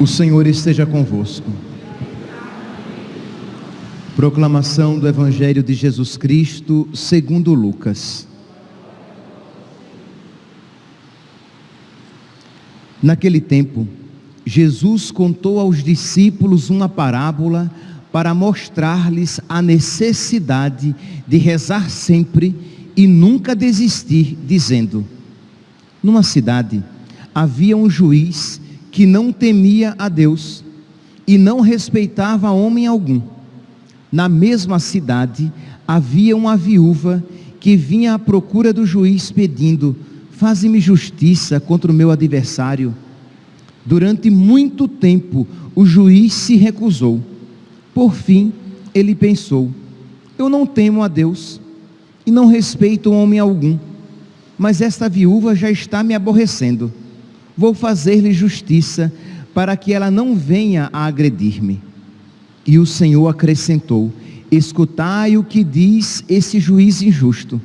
O Senhor esteja convosco. Proclamação do Evangelho de Jesus Cristo segundo Lucas. Naquele tempo, Jesus contou aos discípulos uma parábola para mostrar-lhes a necessidade de rezar sempre e nunca desistir, dizendo: numa cidade havia um juiz que não temia a Deus e não respeitava homem algum. Na mesma cidade havia uma viúva que vinha à procura do juiz pedindo: faze-me justiça contra o meu adversário. Durante muito tempo o juiz se recusou. Por fim ele pensou: eu não temo a Deus e não respeito homem algum, mas esta viúva já está me aborrecendo. Vou fazer-lhe justiça para que ela não venha a agredir-me. E o Senhor acrescentou: escutai o que diz esse juiz injusto.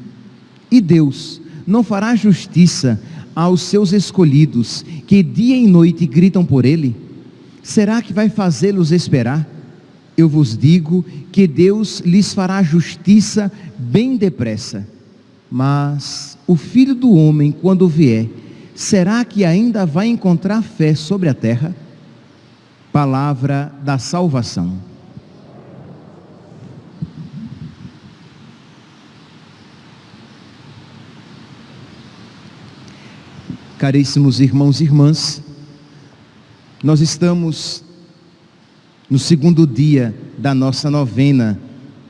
E Deus não fará justiça aos seus escolhidos, que dia e noite gritam por ele? Será que vai fazê-los esperar? Eu vos digo que Deus lhes fará justiça bem depressa. Mas o Filho do Homem, quando vier, será que ainda vai encontrar fé sobre a terra? Palavra da salvação. Caríssimos irmãos e irmãs, nós estamos no segundo dia da nossa novena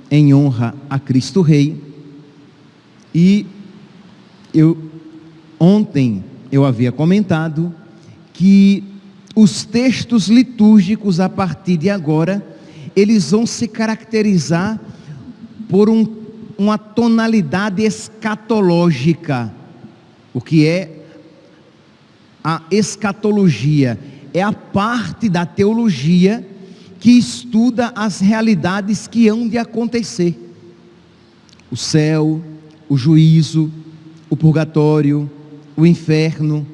em honra a Cristo Rei. E ontem eu havia comentado que os textos litúrgicos a partir de agora, eles vão se caracterizar por uma tonalidade escatológica. O que é a escatologia? É a parte da teologia que estuda as realidades que hão de acontecer. O céu, o juízo, o purgatório, o inferno,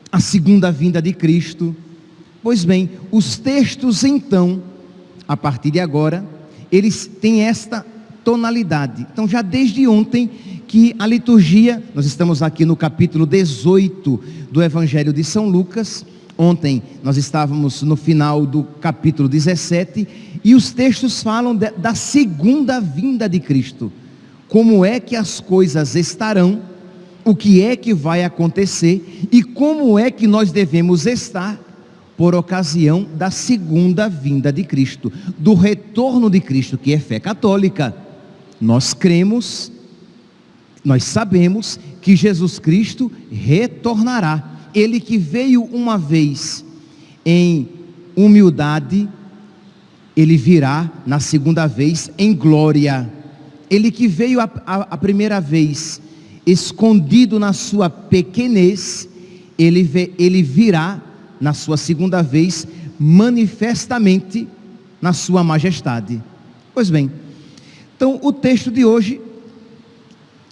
a segunda vinda de Cristo. Pois bem, os textos então, a partir de agora, eles têm esta tonalidade. Então já desde ontem que a liturgia, nós estamos aqui no capítulo 18 do Evangelho de São Lucas. Ontem nós estávamos no final do capítulo 17, e os textos falam da segunda vinda de Cristo. Como é que as coisas estarão, o que é que vai acontecer e como é que nós devemos estar por ocasião da segunda vinda de Cristo, do retorno de Cristo, que é fé católica. Nós cremos, nós sabemos que Jesus Cristo retornará. Ele que veio uma vez em humildade, ele virá na segunda vez em glória. Ele que veio a primeira vez escondido na sua pequenez, ele virá na sua segunda vez manifestamente na sua majestade. Pois bem, então o texto de hoje,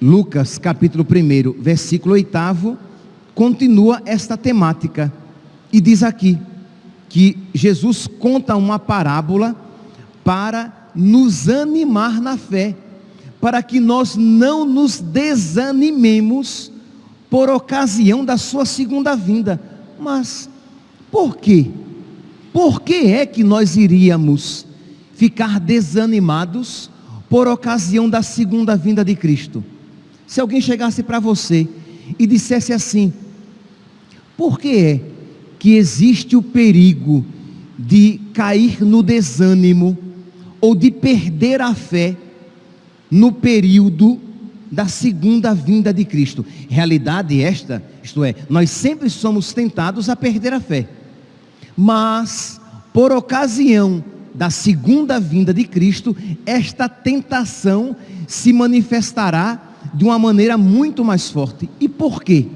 Lucas capítulo 1, versículo 8, continua esta temática, e diz aqui que Jesus conta uma parábola para nos animar na fé, para que nós não nos desanimemos por ocasião da sua segunda vinda. Mas por quê? Por que é que nós iríamos ficar desanimados por ocasião da segunda vinda de Cristo? Se alguém chegasse para você e dissesse assim: por que é que existe o perigo de cair no desânimo ou de perder a fé no período da segunda vinda de Cristo? Realidade esta, isto é, nós sempre somos tentados a perder a fé, mas por ocasião da segunda vinda de Cristo, esta tentação se manifestará de uma maneira muito mais forte. E por quê?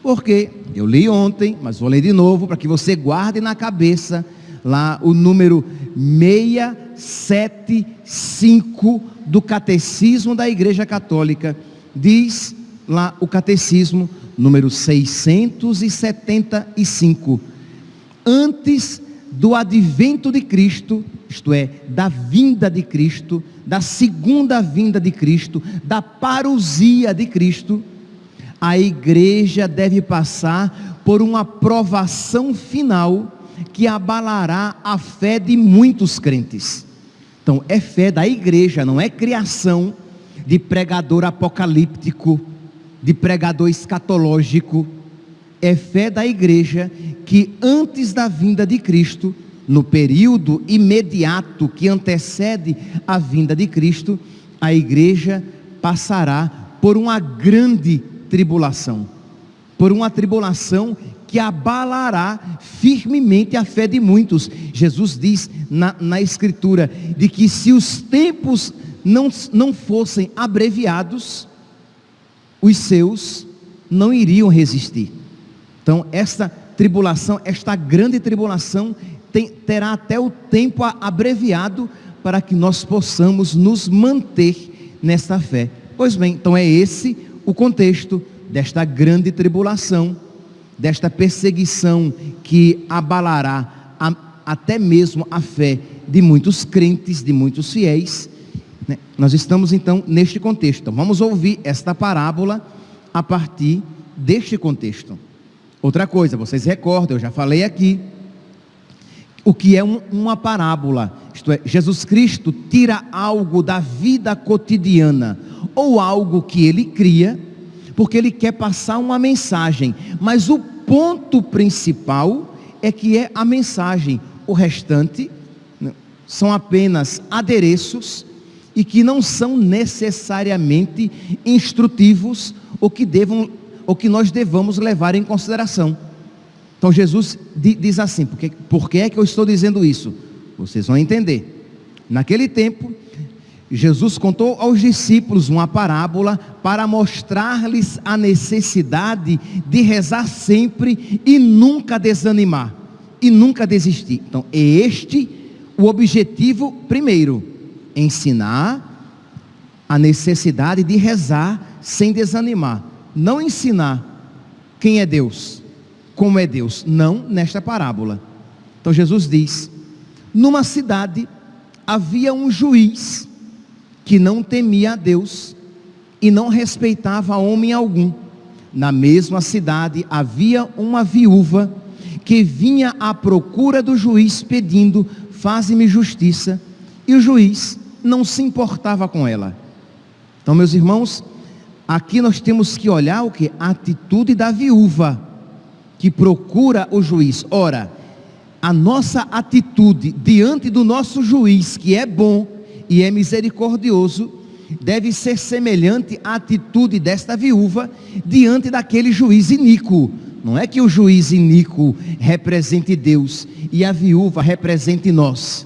Porque eu li ontem, mas vou ler de novo para que você guarde na cabeça lá o número 675 do Catecismo da Igreja Católica. Diz lá o Catecismo, número 675: antes do advento de Cristo, isto é, da vinda de Cristo, da segunda vinda de Cristo, da parousia de Cristo, a igreja deve passar por uma provação final que abalará a fé de muitos crentes. Então, é fé da igreja, não é criação de pregador apocalíptico, de pregador escatológico. É fé da igreja que antes da vinda de Cristo, no período imediato que antecede a vinda de Cristo, a igreja passará por uma grande tribulação, por uma tribulação que abalará firmemente a fé de muitos. Jesus diz na Escritura, de que se os tempos não fossem abreviados, os seus não iriam resistir. Então esta tribulação, esta grande tribulação, terá até o tempo abreviado para que nós possamos nos manter nessa fé. Pois bem, então é esse o contexto desta grande tribulação, desta perseguição que abalará até mesmo a fé de muitos crentes, de muitos fiéis, né? Nós estamos então neste contexto. Então, vamos ouvir esta parábola a partir deste contexto. Outra coisa, vocês recordam, eu já falei aqui, o que é uma parábola, isto é, Jesus Cristo tira algo da vida cotidiana, ou algo que ele cria, porque ele quer passar uma mensagem, mas o ponto principal é que é a mensagem. O restante são apenas adereços e que não são necessariamente instrutivos ou que nós devamos levar em consideração. Então Jesus diz assim: por que é que eu estou dizendo isso? Vocês vão entender. Naquele tempo, Jesus contou aos discípulos uma parábola para mostrar-lhes a necessidade de rezar sempre e nunca desanimar, e nunca desistir. Então é este o objetivo primeiro: ensinar a necessidade de rezar sem desanimar. Não ensinar quem é Deus, como é Deus, não nesta parábola. Então Jesus diz: numa cidade havia um juiz que não temia a Deus e não respeitava homem algum. Na mesma cidade havia uma viúva que vinha à procura do juiz pedindo: faze-me justiça. E o juiz não se importava com ela. Então, meus irmãos, aqui nós temos que olhar o que? A atitude da viúva que procura o juiz. Ora, a nossa atitude diante do nosso juiz, que é bom e é misericordioso, deve ser semelhante à atitude desta viúva diante daquele juiz iníquo. Não é que o juiz iníquo represente Deus e a viúva represente nós,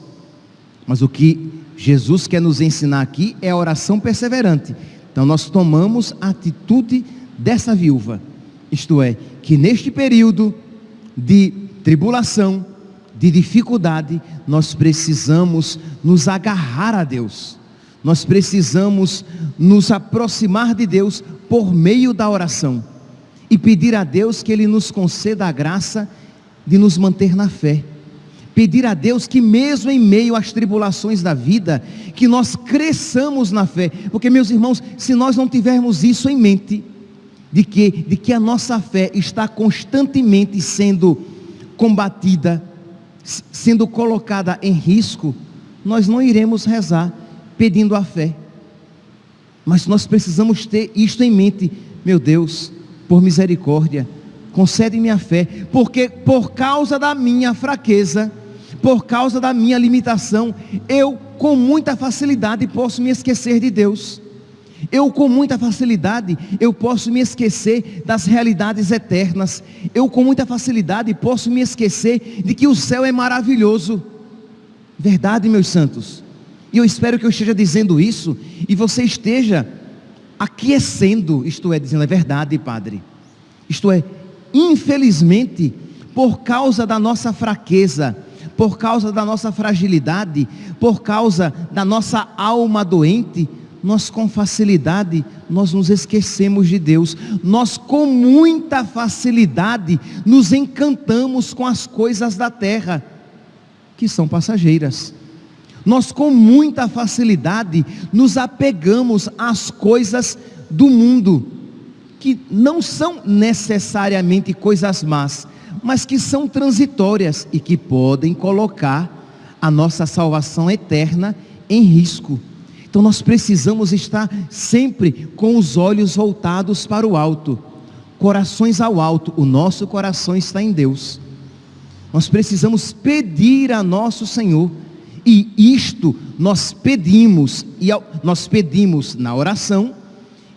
mas o que Jesus quer nos ensinar aqui é a oração perseverante. Então nós tomamos a atitude dessa viúva, isto é, que neste período de tribulação, de dificuldade, nós precisamos nos agarrar a Deus, nós precisamos nos aproximar de Deus por meio da oração, e pedir a Deus que Ele nos conceda a graça de nos manter na fé, pedir a Deus que mesmo em meio às tribulações da vida, que nós cresçamos na fé, porque meus irmãos, se nós não tivermos isso em mente, de que a nossa fé está constantemente sendo combatida, sendo colocada em risco, nós não iremos rezar pedindo a fé. Mas nós precisamos ter isto em mente: meu Deus, por misericórdia, concede-me a fé, porque por causa da minha fraqueza, por causa da minha limitação, eu com muita facilidade posso me esquecer de Deus. Eu com muita facilidade, eu posso me esquecer das realidades eternas. Eu com muita facilidade posso me esquecer de que o céu é maravilhoso. Verdade, meus santos? E eu espero que eu esteja dizendo isso e você esteja aquecendo, isto é, dizendo: é verdade, Padre. Isto é, infelizmente, por causa da nossa fraqueza, por causa da nossa fragilidade, por causa da nossa alma doente, nós com facilidade, nós nos esquecemos de Deus. Nós com muita facilidade nos encantamos com as coisas da terra, que são passageiras. Nós com muita facilidade nos apegamos às coisas do mundo, que não são necessariamente coisas más, mas que são transitórias e que podem colocar a nossa salvação eterna em risco. Então nós precisamos estar sempre com os olhos voltados para o alto, corações ao alto. O nosso coração está em Deus. Nós precisamos pedir a nosso Senhor, e isto nós pedimos na oração,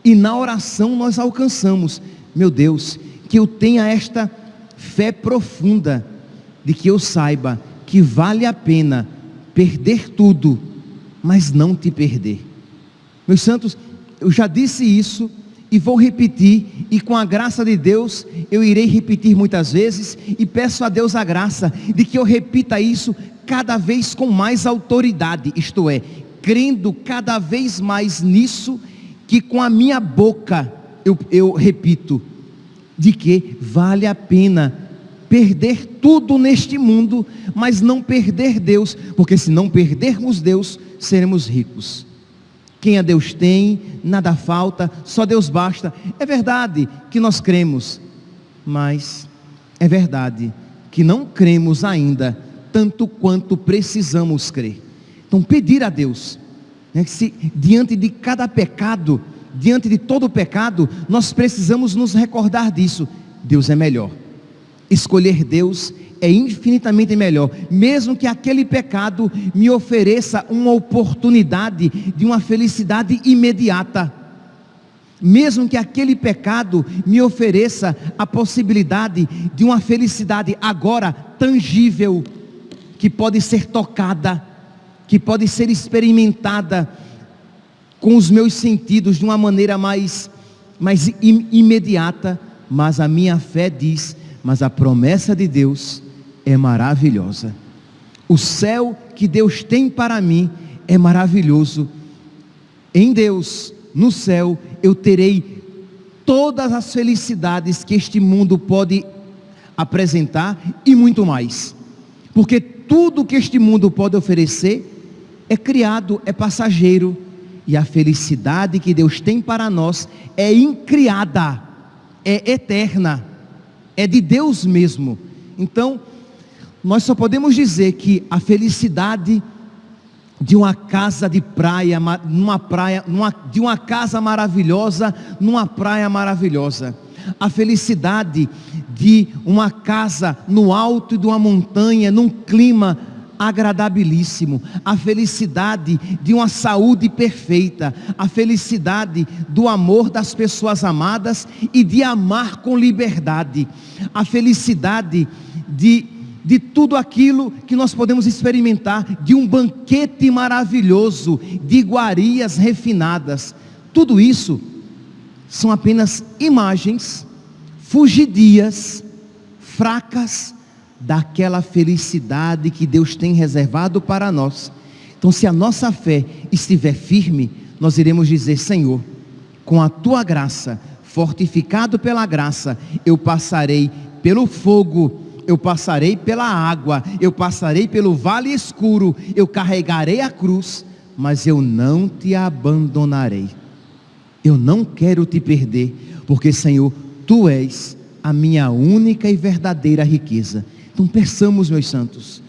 e na oração nós alcançamos. Meu Deus, que eu tenha esta fé profunda, de que eu saiba que vale a pena perder tudo, mas não te perder. Meus santos, eu já disse isso e vou repetir, e com a graça de Deus eu irei repetir muitas vezes, e peço a Deus a graça de que eu repita isso cada vez com mais autoridade, isto é, crendo cada vez mais nisso, que com a minha boca eu repito, de que vale a pena perder tudo neste mundo, mas não perder Deus, porque se não perdermos Deus, seremos ricos. Quem a Deus tem, nada falta, só Deus basta. É verdade que nós cremos, mas é verdade que não cremos ainda tanto quanto precisamos crer. Então pedir a Deus, né, que se diante de cada pecado, diante de todo pecado, nós precisamos nos recordar disso. Deus é melhor. Escolher Deus é infinitamente melhor, mesmo que aquele pecado me ofereça uma oportunidade de uma felicidade imediata, mesmo que aquele pecado me ofereça a possibilidade de uma felicidade agora tangível, que pode ser tocada, que pode ser experimentada com os meus sentidos de uma maneira mais imediata, mas a minha fé diz: mas a promessa de Deus é maravilhosa. O céu que Deus tem para mim é maravilhoso. Em Deus, no céu, eu terei todas as felicidades que este mundo pode apresentar e muito mais. Porque tudo que este mundo pode oferecer é criado, é passageiro. E a felicidade que Deus tem para nós é incriada, é eterna, é de Deus mesmo. Então, nós só podemos dizer que a felicidade de uma casa de praia, de uma casa maravilhosa, numa praia maravilhosa, a felicidade de uma casa no alto de uma montanha, num clima agradabilíssimo, a felicidade de uma saúde perfeita, a felicidade do amor das pessoas amadas e de amar com liberdade, a felicidade de tudo aquilo que nós podemos experimentar, de um banquete maravilhoso, de iguarias refinadas. Tudo isso são apenas imagens fugidias, fracas, daquela felicidade que Deus tem reservado para nós. Então, se a nossa fé estiver firme, nós iremos dizer: Senhor, com a tua graça, fortificado pela graça, eu passarei pelo fogo, eu passarei pela água, eu passarei pelo vale escuro, eu carregarei a cruz, mas eu não te abandonarei. Eu não quero te perder, porque, Senhor, tu és a minha única e verdadeira riqueza. Então peçamos, meus santos,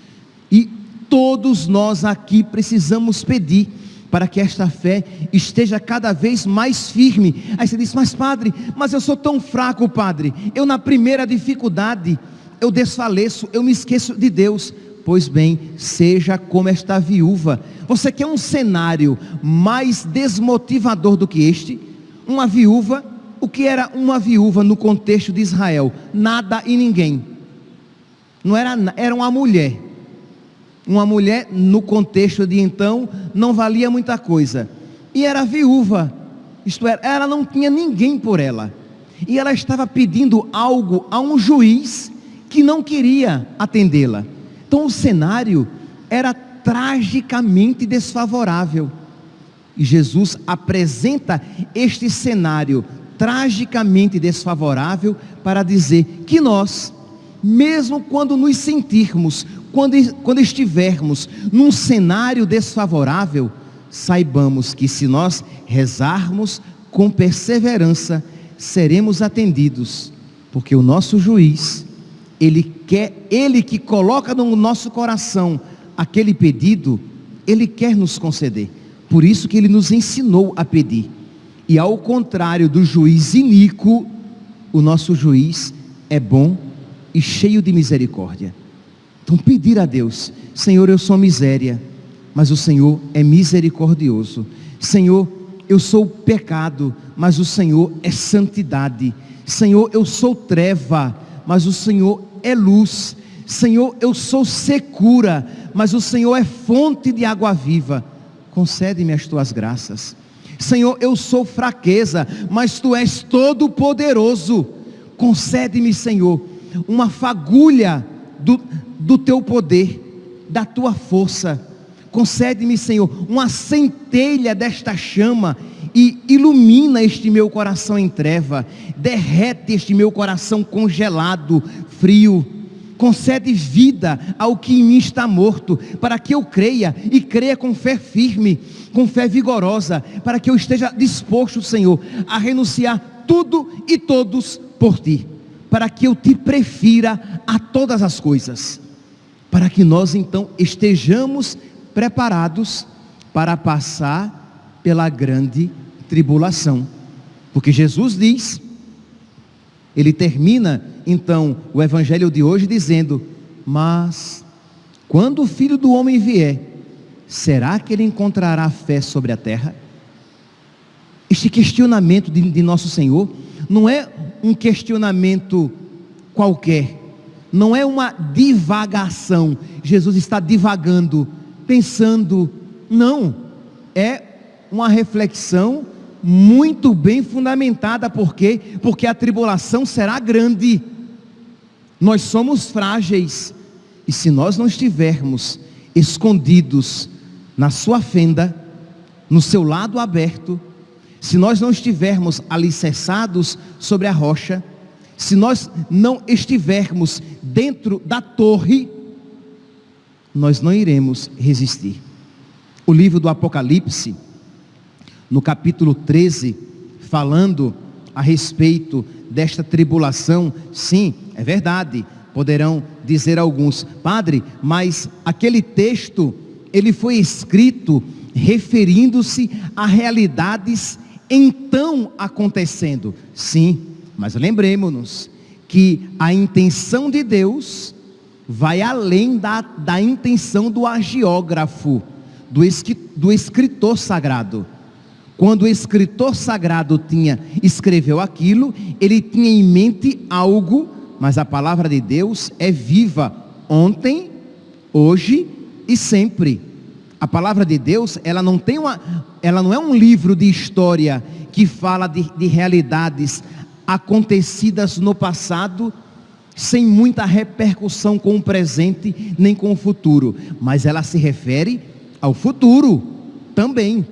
e todos nós aqui precisamos pedir para que esta fé esteja cada vez mais firme. Aí você diz: mas padre, mas eu sou tão fraco, padre, eu na primeira dificuldade, eu desfaleço, eu me esqueço de Deus. Pois bem, seja como esta viúva. Você quer um cenário mais desmotivador do que este? Uma viúva, o que era uma viúva no contexto de Israel? Nada e ninguém. Não era uma mulher. Uma mulher no contexto de então não valia muita coisa. E era viúva, isto é, ela não tinha ninguém por ela. e ela estava pedindo algo a um juiz que não queria atendê-la. Então o cenário era tragicamente desfavorável. E Jesus apresenta este cenário tragicamente desfavorável para dizer que nós, mesmo quando nos sentirmos, quando estivermos num cenário desfavorável, saibamos que se nós rezarmos com perseverança, seremos atendidos, porque o nosso juiz, ele que coloca no nosso coração aquele pedido, ele quer nos conceder. Por isso que ele nos ensinou a pedir. E ao contrário do juiz iníquo, o nosso juiz é bom e cheio de misericórdia. Então pedir a Deus: Senhor, eu sou miséria, mas o Senhor é misericordioso. Senhor, eu sou pecado, mas o Senhor é santidade. Senhor, eu sou treva, mas o Senhor é luz. Senhor, eu sou secura, mas o Senhor é fonte de água viva. Concede-me as tuas graças. Senhor, eu sou fraqueza, mas tu és todo poderoso. Concede-me, Senhor, uma fagulha do teu poder, da tua força. Concede-me, Senhor, uma centelha desta chama e ilumina este meu coração em treva, derrete este meu coração congelado, frio. Concede vida ao que em mim está morto, para que eu creia, e creia com fé firme, com fé vigorosa, para que eu esteja disposto, Senhor, a renunciar tudo e todos por Ti, para que eu Te prefira a todas as coisas, para que nós então estejamos preparados para passar pela grande tribulação, porque Jesus diz, ele termina então o evangelho de hoje dizendo: mas quando o Filho do Homem vier, será que ele encontrará fé sobre a terra? Este questionamento de nosso Senhor não é um questionamento qualquer, não é uma divagação. Jesus está divagando, pensando, não, é uma reflexão muito bem fundamentada. Por quê? Porque a tribulação será grande, nós somos frágeis, e se nós não estivermos escondidos na sua fenda, no seu lado aberto, se nós não estivermos alicerçados sobre a rocha, se nós não estivermos dentro da torre, nós não iremos resistir. O livro do Apocalipse, no capítulo 13, falando a respeito desta tribulação, sim, é verdade, poderão dizer alguns: padre, mas aquele texto, ele foi escrito referindo-se a realidades então acontecendo. Sim, mas lembremos-nos que a intenção de Deus vai além da intenção do agiógrafo, do escritor sagrado. Quando o escritor sagrado escreveu aquilo, ele tinha em mente algo, mas a palavra de Deus é viva, ontem, hoje e sempre. A palavra de Deus, ela não é um livro de história que fala de realidades acontecidas no passado, sem muita repercussão com o presente, nem com o futuro, mas ela se refere ao futuro também.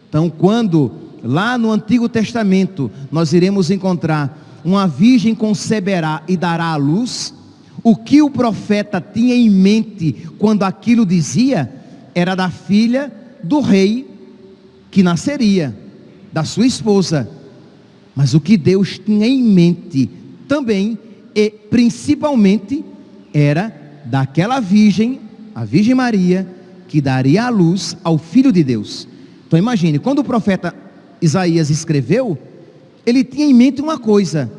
Então, quando lá no Antigo Testamento nós iremos encontrar uma virgem conceberá e dará à luz, o que o profeta tinha em mente quando aquilo dizia, era da filha do rei que nasceria, da sua esposa. Mas o que Deus tinha em mente também e principalmente era daquela virgem, a Virgem Maria, que daria à luz ao Filho de Deus. Então imagine, quando o profeta Isaías escreveu, ele tinha em mente uma coisa,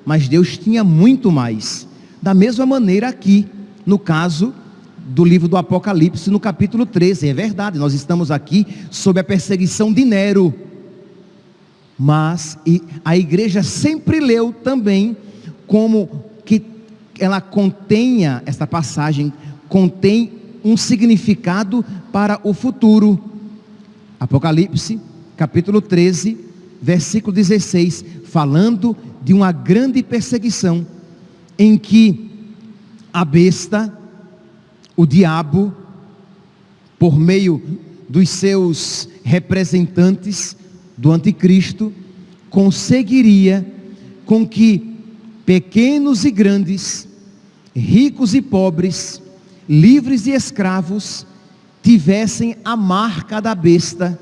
mas Deus tinha muito mais. Da mesma maneira aqui, no caso do livro do Apocalipse, no capítulo 13, é verdade, nós estamos aqui sob a perseguição de Nero, mas a igreja sempre leu também como que ela contenha, esta passagem contém um significado para o futuro. Apocalipse, capítulo 13, versículo 16, falando de uma grande perseguição, em que a besta, o diabo, por meio dos seus representantes do anticristo, conseguiria com que pequenos e grandes, ricos e pobres, livres e escravos, tivessem a marca da besta,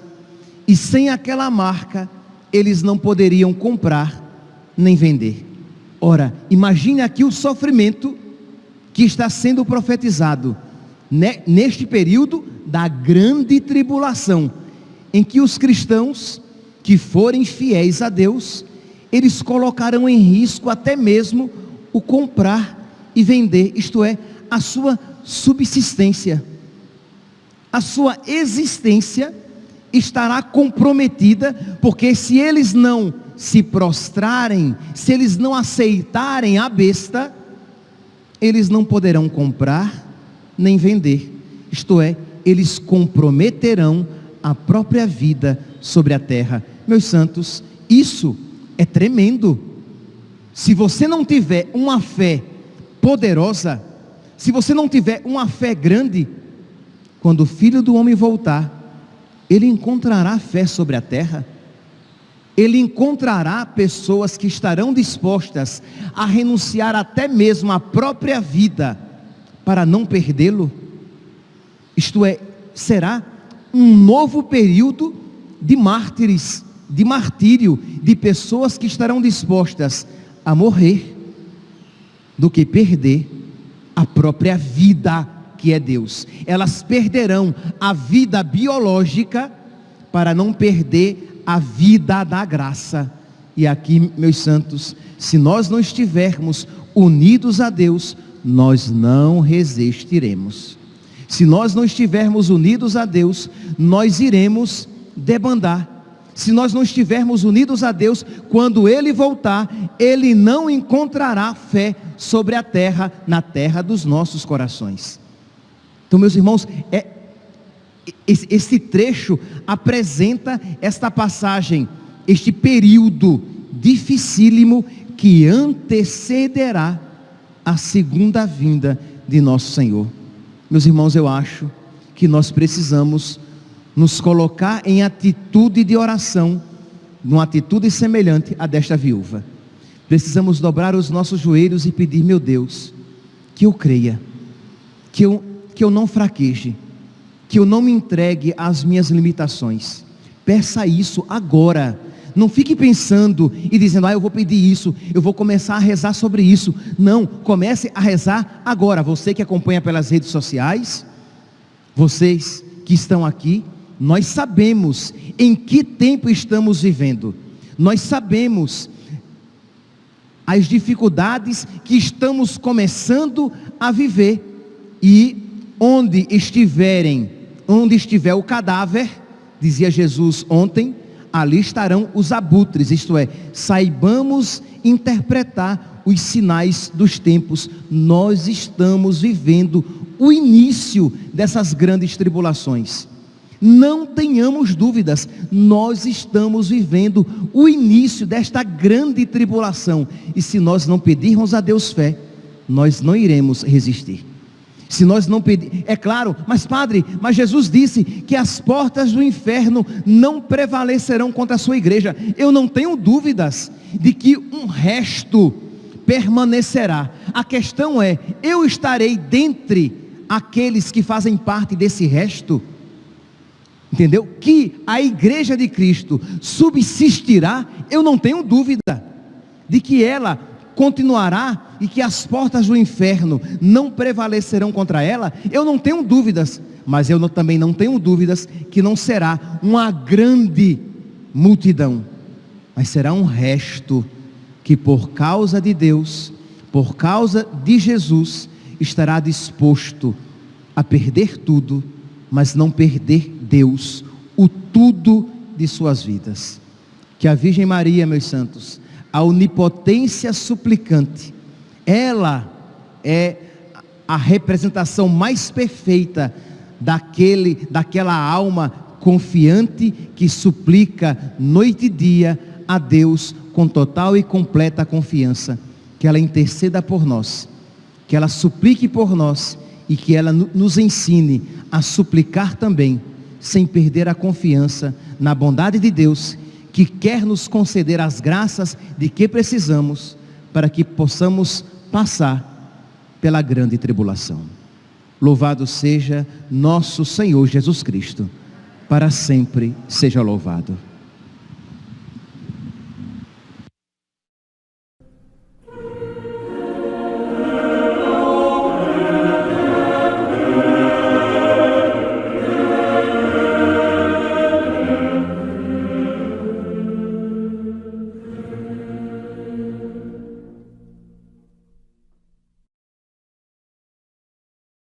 e sem aquela marca, eles não poderiam comprar nem vender. Ora, imagine aqui o sofrimento que está sendo profetizado neste período da grande tribulação, em que os cristãos que forem fiéis a Deus, eles colocarão em risco até mesmo o comprar e vender, isto é, a sua subsistência, a sua existência estará comprometida, porque se eles não se prostrarem, se eles não aceitarem a besta, eles não poderão comprar nem vender, isto é, eles comprometerão a própria vida sobre a terra. Meus santos, isso é tremendo. Se você não tiver uma fé poderosa, se você não tiver uma fé grande, quando o Filho do Homem voltar, ele encontrará fé sobre a terra? Ele encontrará pessoas que estarão dispostas a renunciar até mesmo à própria vida para não perdê-lo? Isto é, será um novo período de mártires, de martírio, de pessoas que estarão dispostas a morrer do que perder a própria vida, que é Deus. Elas perderão a vida biológica para não perder a vida da graça. E aqui, meus santos, se nós não estivermos unidos a Deus, nós não resistiremos. Se nós não estivermos unidos a Deus, nós iremos debandar. Se nós não estivermos unidos a Deus, quando Ele voltar, Ele não encontrará fé sobre a terra, na terra dos nossos corações. Então, meus irmãos, esse trecho apresenta esta passagem, este período dificílimo que antecederá a segunda vinda de nosso Senhor. Meus irmãos, eu acho que nós precisamos nos colocar em atitude de oração, numa atitude semelhante à desta viúva. Precisamos dobrar os nossos joelhos e pedir: meu Deus, que eu creia, que eu não fraqueje, que eu não me entregue às minhas limitações. Peça isso agora. Não fique pensando e dizendo: eu vou pedir isso, eu vou começar a rezar sobre isso. Não, comece a rezar agora. Você que acompanha pelas redes sociais, vocês que estão aqui, nós sabemos em que tempo estamos vivendo. Nós sabemos as dificuldades que estamos começando a viver. E onde estiver o cadáver, dizia Jesus ontem, ali estarão os abutres, isto é, saibamos interpretar os sinais dos tempos. Nós estamos vivendo o início dessas grandes tribulações. Não tenhamos dúvidas, nós estamos vivendo o início desta grande tribulação. E se nós não pedirmos a Deus fé, nós não iremos resistir. Se nós não pedir, é claro, mas padre, mas Jesus disse que as portas do inferno não prevalecerão contra a sua igreja. Eu não tenho dúvidas de que um resto permanecerá. A questão é: eu estarei dentre aqueles que fazem parte desse resto? Entendeu? Que a igreja de Cristo subsistirá, eu não tenho dúvida de que ela continuará e que as portas do inferno não prevalecerão contra ela. Eu não tenho dúvidas, mas eu também não tenho dúvidas que não será uma grande multidão, mas será um resto que, por causa de Deus, por causa de Jesus, estará disposto a perder tudo, mas não perder Deus, o tudo de suas vidas. Que a Virgem Maria, meus santos, a onipotência suplicante, ela é a representação mais perfeita daquela alma confiante que suplica noite e dia a Deus com total e completa confiança, que ela interceda por nós, que ela suplique por nós e que ela nos ensine a suplicar também, sem perder a confiança na bondade de Deus, que quer nos conceder as graças de que precisamos para que possamos passar pela grande tribulação. Louvado seja nosso Senhor Jesus Cristo, para sempre seja louvado.